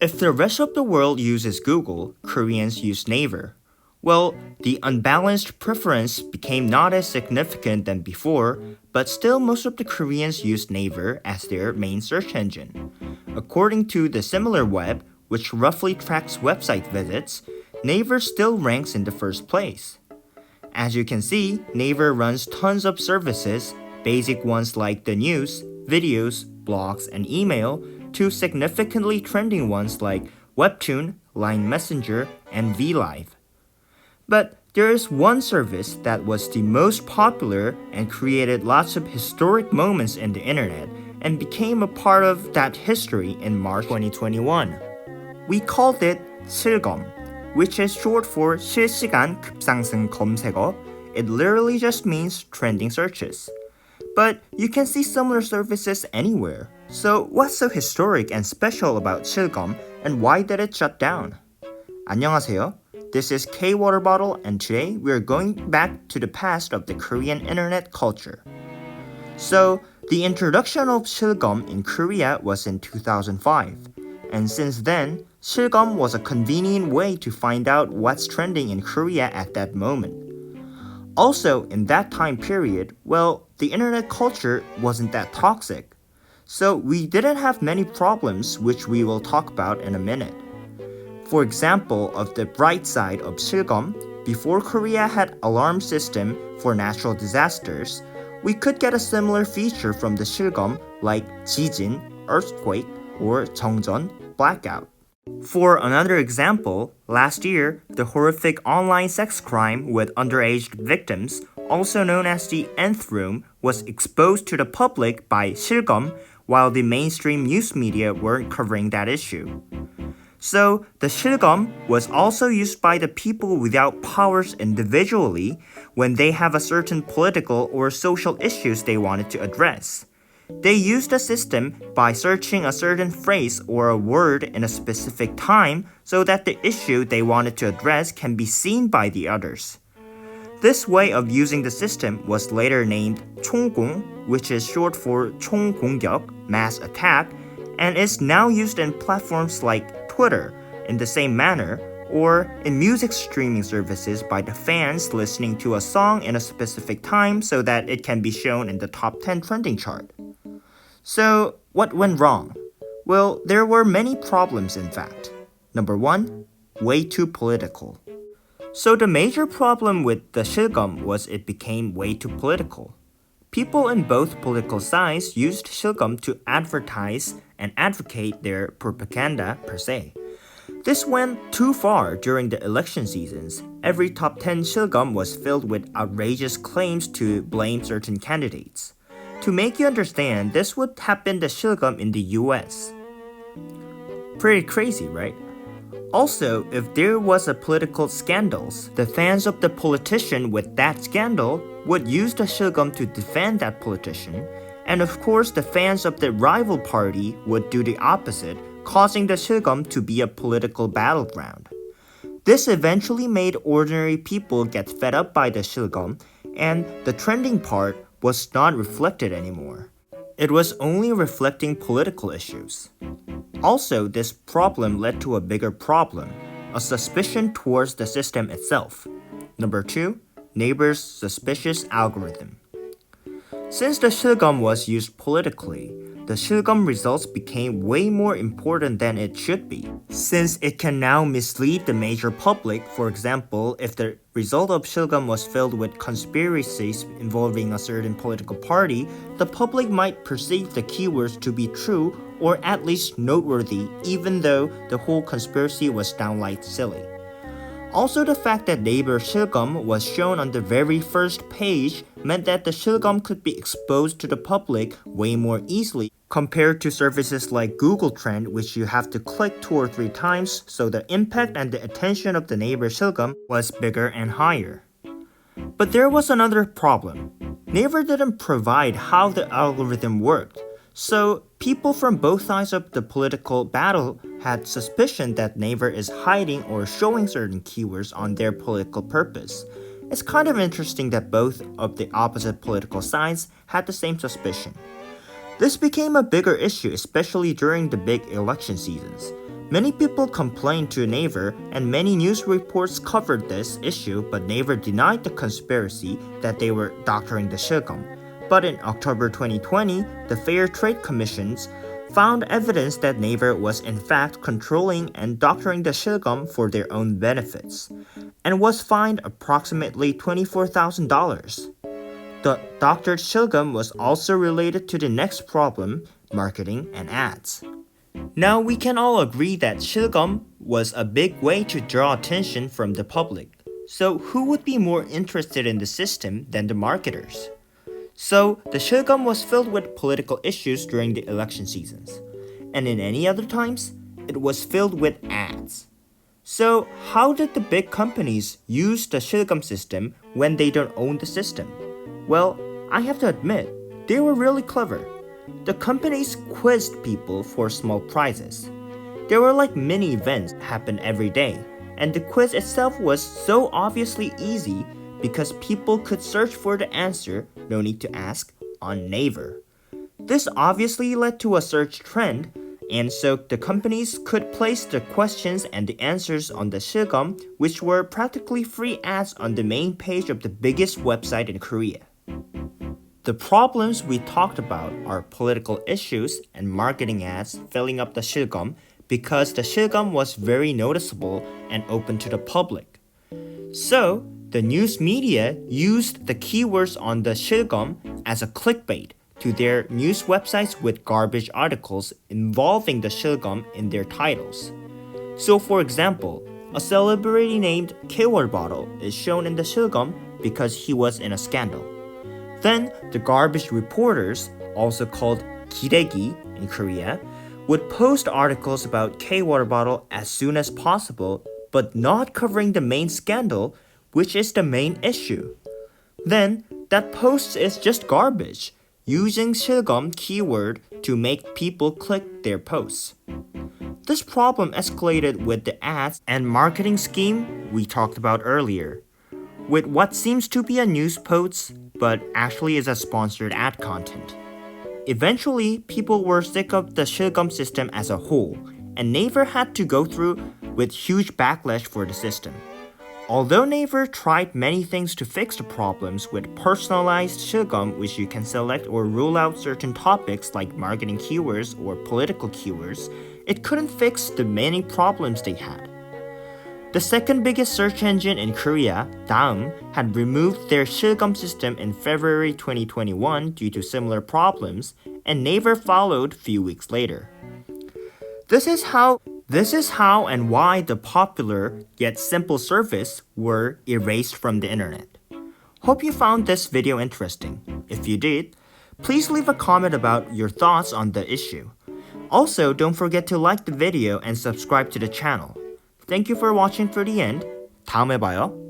If the rest of the world uses Google, Koreans use Naver. Well, the unbalanced preference became not as significant than before, but still most of the Koreans use Naver as their main search engine. According to the SimilarWeb, which roughly tracks website visits, Naver still ranks in the first place. As you can see, Naver runs tons of services, basic ones like the news, videos, blogs, and email, to significantly trending ones like Webtoon, Line Messenger, and VLive. But there is one service that was the most popular and created lots of historic moments in the internet and became a part of that history in March 2021. We called it 실검, which is short for 실시간 급상승 검색어. It literally just means trending searches. But you can see similar services anywhere. So what's so historic and special about 실검 and why did it shut down? 안녕하세요. This is K Water Bottle and today we are going back to the past of the Korean internet culture. So the introduction of 실검 in Korea was in 2005. And since then, 실검 was a convenient way to find out what's trending in Korea at that moment. Also, in that time period, well, the internet culture wasn't that toxic. So we didn't have many problems which we will talk about in a minute. For example, of the bright side of 실검, before Korea had alarm system for natural disasters, we could get a similar feature from the 실검 like 지진, earthquake, or 정전, blackout. For another example, last year, the horrific online sex crime with underage victims, also known as the Nth Room, was exposed to the public by 실검 while the mainstream news media weren't covering that issue. So, the 실검 was also used by the people without powers individually when they have a certain political or social issues they wanted to address. They used the system by searching a certain phrase or a word in a specific time so that the issue they wanted to address can be seen by the others. This way of using the system was later named 총공, which is short for 총공격, mass attack, and is now used in platforms like Twitter in the same manner, or in music streaming services by the fans listening to a song in a specific time so that it can be shown in the top 10 trending chart. So, what went wrong? Well, there were many problems in fact. Number 1, way too political. So the major problem with the 실검 was it became way too political. People in both political sides used 실검 to advertise and advocate their propaganda per se. This went too far during the election seasons. Every top 10 실검 was filled with outrageous claims to blame certain candidates. To make you understand, this would have been the 실검 in the US. Pretty crazy, right? Also, if there was a political scandals, the fans of the politician with that scandal would use the 실검 to defend that politician, and of course the fans of the rival party would do the opposite, causing the 실검 to be a political battleground. This eventually made ordinary people get fed up by the 실검, and the trending part was not reflected anymore. It was only reflecting political issues. Also, this problem led to a bigger problem, a suspicion towards the system itself. Number 2, Naver's suspicious algorithm. Since the 실검 was used politically, the 실검 results became way more important than it should be, since it can now mislead the major public. For example, if the result of 실검 was filled with conspiracies involving a certain political party, the public might perceive the keywords to be true or at least noteworthy, even though the whole conspiracy was downright silly. Also, the fact that Naver 실검 was shown on the very first page meant that the 실검 could be exposed to the public way more easily compared to services like Google Trend, which you have to click 2 or 3 times, so the impact and the attention of the Naver 실검 was bigger and higher. But there was another problem. Naver didn't provide how the algorithm worked. So, people from both sides of the political battle had suspicion that Naver is hiding or showing certain keywords on their political purpose. It's kind of interesting that both of the opposite political sides had the same suspicion. This became a bigger issue, especially during the big election seasons. Many people complained to Naver, and many news reports covered this issue, but Naver denied the conspiracy that they were doctoring the shilgum. But in October 2020, the Fair Trade Commissions found evidence that Naver was in fact controlling and doctoring the shilgum for their own benefits, and was fined approximately $24,000. The doctored shilgum was also related to the next problem, marketing and ads. Now we can all agree that shilgum was a big way to draw attention from the public. So who would be more interested in the system than the marketers? So the shilgum was filled with political issues during the election seasons. And in any other times, it was filled with ads. So how did the big companies use the shilgum system when they don't own the system? Well, I have to admit, they were really clever. The companies quizzed people for small prizes. There were like mini events happen every day, and the quiz itself was so obviously easy because people could search for the answer, no need to ask, on Naver. This obviously led to a search trend, and so the companies could place the questions and the answers on the shilgum, which were practically free ads on the main page of the biggest website in Korea. The problems we talked about are political issues and marketing ads filling up the shilgum because the shilgum was very noticeable and open to the public. So, the news media used the keywords on the shilgum as a clickbait to their news websites with garbage articles involving the shilgum in their titles. So, for example, a celebrity named K-Water Bottle is shown in the shilgum because he was in a scandal. Then, the garbage reporters, also called 기레기 in Korea, would post articles about K-Water Bottle as soon as possible, but not covering the main scandal, which is the main issue. Then, that post is just garbage, using shilgum keyword to make people click their posts. This problem escalated with the ads and marketing scheme we talked about earlier, with what seems to be a news post, but actually is a sponsored ad content. Eventually, people were sick of the shilgum system as a whole, and Naver had to go through with huge backlash for the system. Although Naver tried many things to fix the problems with personalized shilgum, which you can select or rule out certain topics like marketing keywords or political keywords, it couldn't fix the many problems they had. The second biggest search engine in Korea, Daum, had removed their shilgum system in February 2021 due to similar problems, and Naver followed a few weeks later. This is how and why the popular yet simple service were erased from the internet. Hope you found this video interesting. If you did, please leave a comment about your thoughts on the issue. Also, don't forget to like the video and subscribe to the channel. Thank you for watching through the end. 다음에 봐요.